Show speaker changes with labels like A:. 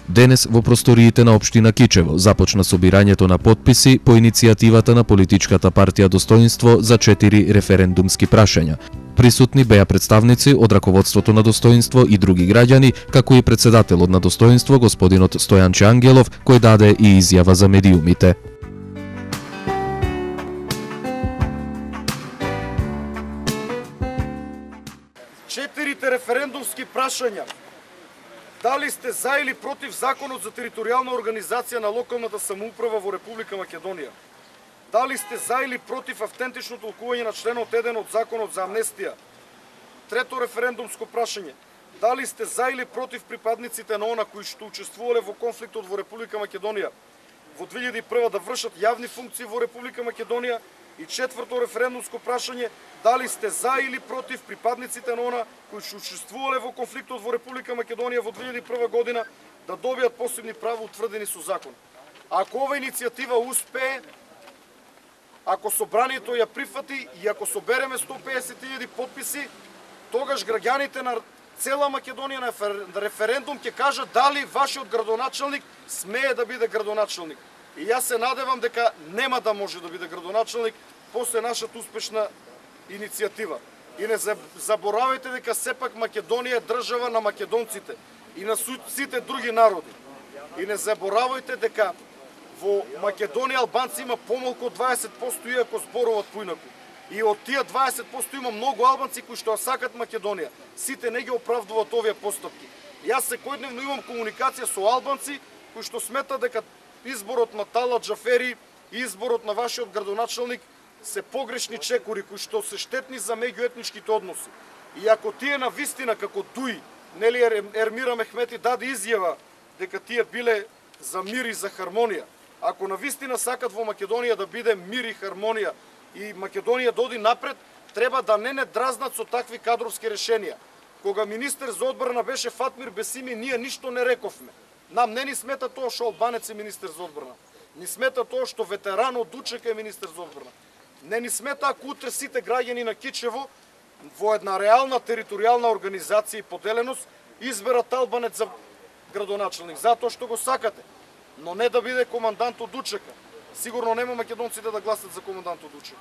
A: Денес во просториите на општина Кичево започна собирањето на потписи по иницијативата на политичката партија Достоинство за 4 референдумски прашања. Присутни беа представници од раководството на Достоинство и други граѓани, како и председателот на Достоинство господинот Стојанче Ангелов, кој даде и изјава за медиумите.
B: Четирите референдумски прашања. Дали сте за или против Законот за територијална организација на локалната самоуправа во Република Македонија? Дали сте за или против автентично толкување на членот 1 од Законот за амнестија? Трето референдумско прашање. Дали сте за или против припадниците на она кои што учествувале во конфликтот во Република Македонија во 2001 да вршат јавни функции во Република Македонија? И четврто референдумско прашање, дали сте за или против припадниците на она кои што учествувале во конфликтот во Република Македонија во 2001 година да добијат посебни права утврдени со закон? Ако ова иницијатива успее, ако собранието ја прифати и ако собереме 150.000 подписи, тогаш граѓаните на цела Македонија на референдум ќе кажат дали вашиот градоначелник смее да биде градоначелник. И јас се надевам дека нема да може да биде градоначелник после нашата успешна иницијатива. И не заборавајте дека сепак Македонија е држава на македонците и на сите други народи. И не заборавајте дека во Македонија албанци има помалку од 20% иако зборуваат поинаку. И од тие 20% има многу албанци кои што сакат Македонија. Сите не ги оправдуваат овие постапки. Јас секојдневно имам комуникација со албанци кои што сметат дека изборот на Талат Джафери и изборот на вашиот градоначелник се погрешни чекори кои што се штетни за меѓуетничките односи. И ако тие на вистина како Дуи, нели Ермира Мехмети даде изјава дека тие биле за мир и за хармонија, ако на вистина сакат во Македонија да биде мир и хармонија и Македонија да оди напред, треба да не дразнат со такви кадровски решенија. Кога министер за одбрана беше Фатмир Бесими, ние ништо не рековме. Нам не ни смета тоа што албанец е министер за одбрана. Ни смета тоа што ветеран од УЧК е министер за одбрана. Не ни смета ако утре сите граѓани на Кичево во една реална територијална организација и поделеност изберат албанец за градоначелник, затоа што го сакате. Но не да биде командант од УЧК. Сигурно нема македонците да гласат за командант од УЧК.